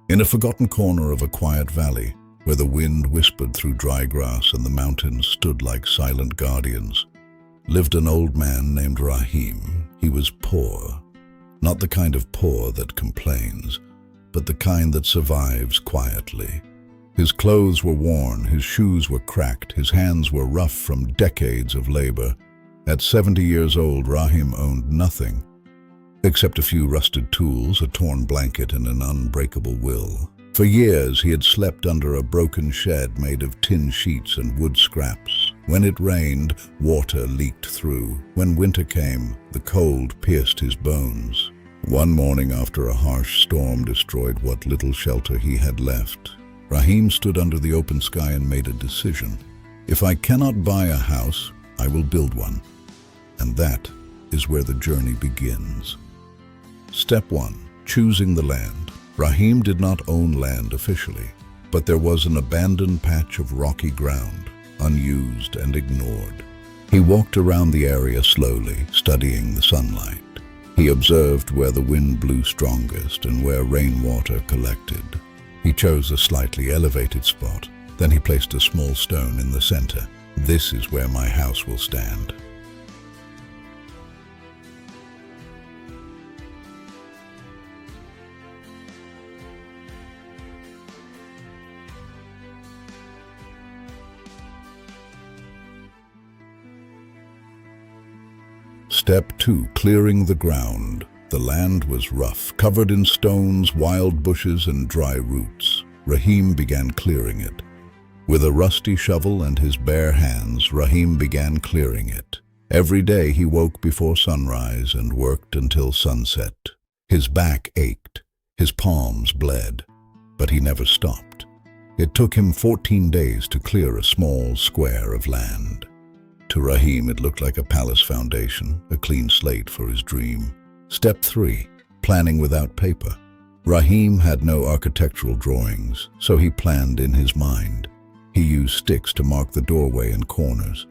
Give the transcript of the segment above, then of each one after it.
In a forgotten corner of a quiet valley, where the wind whispered through dry grass and the mountains stood like silent guardians, lived an old man named Rahim. He was poor, not the kind of poor that complains, but the kind that survives quietly. His clothes were worn, his shoes were cracked, his hands were rough from decades of labor. At 70 years old, Rahim owned nothing, except a few rusted tools, a torn blanket, and an unbreakable will. For years, he had slept under a broken shed made of tin sheets and wood scraps. When it rained, water leaked through. When winter came, the cold pierced his bones. One morning, after a harsh storm destroyed what little shelter he had left, Rahim stood under the open sky and made a decision. If I cannot buy a house, I will build one. And that is where the journey begins. Step 1. Choosing the land. Rahim did not own land officially, but there was an abandoned patch of rocky ground, unused and ignored. He walked around the area slowly, studying the sunlight. He observed where the wind blew strongest and where rainwater collected. He chose a slightly elevated spot. Then he placed a small stone in the center. This is where my house will stand. Step 2. Clearing the ground. The land was rough, covered in stones, wild bushes, and dry roots. Rahim began clearing it. With a rusty shovel and his bare hands, Rahim began clearing it. Every day he woke before sunrise and worked until sunset. His back ached, his palms bled, but he never stopped. It took him 14 days to clear a small square of land. To Rahim, it looked like a palace foundation, a clean slate for his dream. Step 3. Planning without paper. Rahim had no architectural drawings, so he planned in his mind. He used sticks to mark the doorway and corners.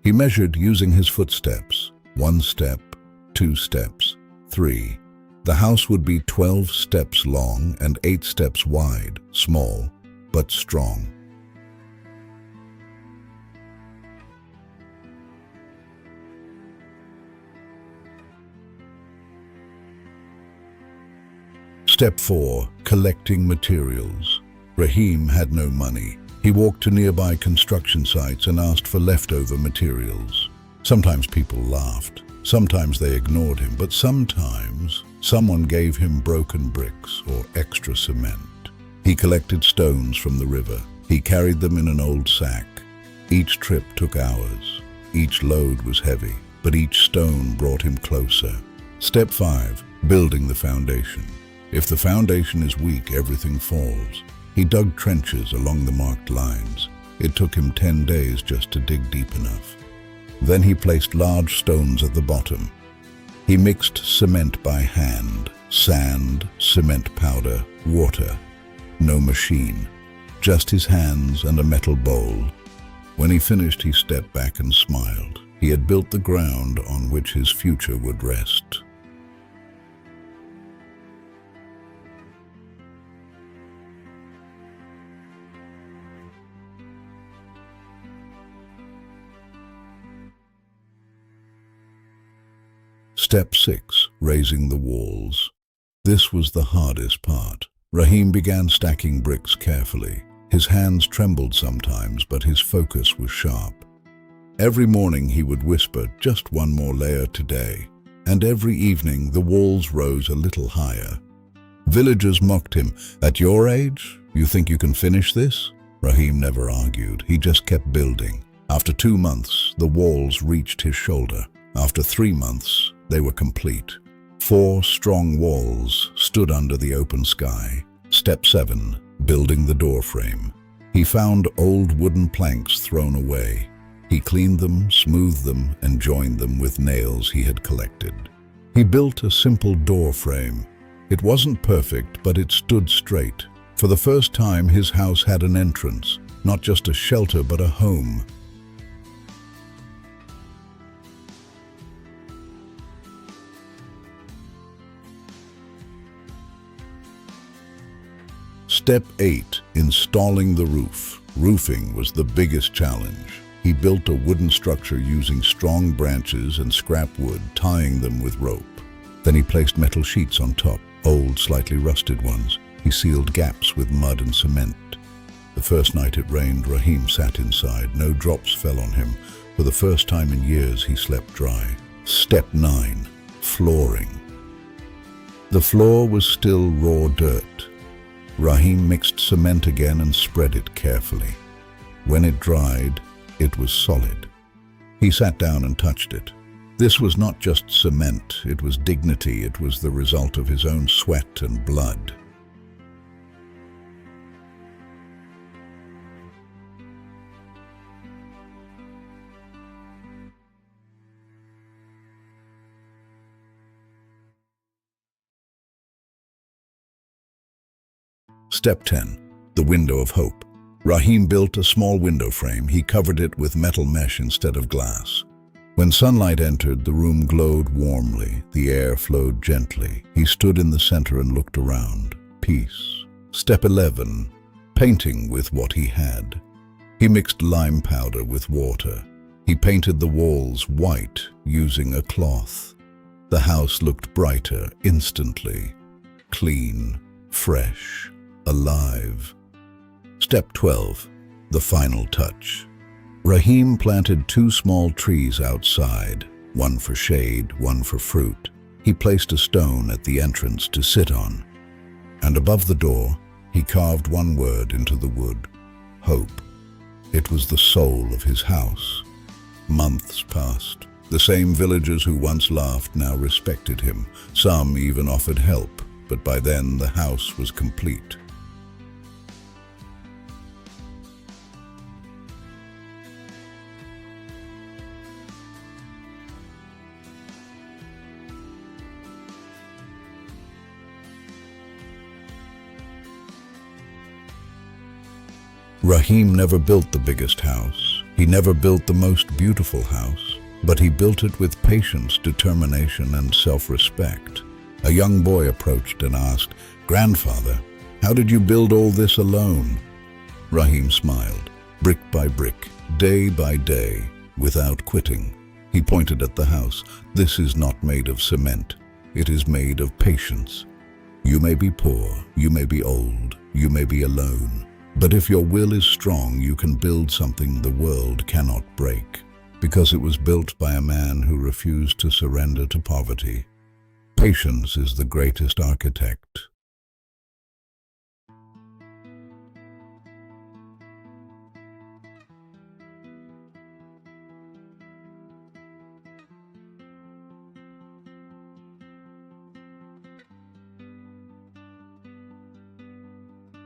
He measured using his footsteps. 1 step, 2 steps, 3. The house would be 12 steps long and 8 steps wide, small, but strong. Step 4. Collecting materials. Rahim had no money. He walked to nearby construction sites and asked for leftover materials. Sometimes people laughed. Sometimes they ignored him, but sometimes someone gave him broken bricks or extra cement. He collected stones from the river. He carried them in an old sack. Each trip took hours. Each load was heavy, but each stone brought him closer. Step 5. Building the foundation. If the foundation is weak, everything falls. He dug trenches along the marked lines. It took him 10 days just to dig deep enough. Then he placed large stones at the bottom. He mixed cement by hand, sand, cement powder, water. No machine, just his hands and a metal bowl. When he finished, he stepped back and smiled. He had built the ground on which his future would rest. Step 6. Raising the walls. This was the hardest part. Rahim began stacking bricks carefully. His hands trembled sometimes, but his focus was sharp. Every morning he would whisper, "Just one more layer today." And every evening the walls rose a little higher. Villagers mocked him. "At your age, you think you can finish this?" Rahim never argued. He just kept building. After 2 months, the walls reached his shoulder. After 3 months, they were complete. 4 strong walls stood under the open sky. Step 7. Building the door frame. He found old wooden planks thrown away. He cleaned them, smoothed them, and joined them with nails he had collected. He built a simple door frame. It wasn't perfect, but it stood straight. For the first time, his house had an entrance, not just a shelter, but a home. Step 8. Installing the roof. Roofing was the biggest challenge. He built a wooden structure using strong branches and scrap wood, tying them with rope. Then he placed metal sheets on top, old, slightly rusted ones. He sealed gaps with mud and cement. The first night it rained, Rahim sat inside. No drops fell on him. For the first time in years, he slept dry. Step 9. Flooring. The floor was still raw dirt. Rahim mixed cement again and spread it carefully. When it dried, it was solid. He sat down and touched it. This was not just cement, it was dignity. It was the result of his own sweat and blood. Step 10. The window of hope. Rahim built a small window frame. He covered it with metal mesh instead of glass. When sunlight entered, the room glowed warmly. The air flowed gently. He stood in the center and looked around. Peace. Step 11. Painting with what he had. He mixed lime powder with water. He painted the walls white using a cloth. The house looked brighter instantly. Clean, fresh, alive. Step 12. The final touch. Rahim planted 2 small trees outside, one for shade, one for fruit. He placed a stone at the entrance to sit on, and above the door, he carved one word into the wood: hope. It was the soul of his house. Months passed. The same villagers who once laughed now respected him. Some even offered help, but by then the house was complete. Rahim never built the biggest house. He never built the most beautiful house, but he built it with patience, determination, and self-respect. A young boy approached and asked, "Grandfather, how did you build all this alone?" Rahim smiled. Brick by brick, day by day, without quitting. He pointed at the house. "This is not made of cement. It is made of patience. You may be poor, you may be old, you may be alone. But if your will is strong, you can build something the world cannot break, because it was built by a man who refused to surrender to poverty. Patience is the greatest architect.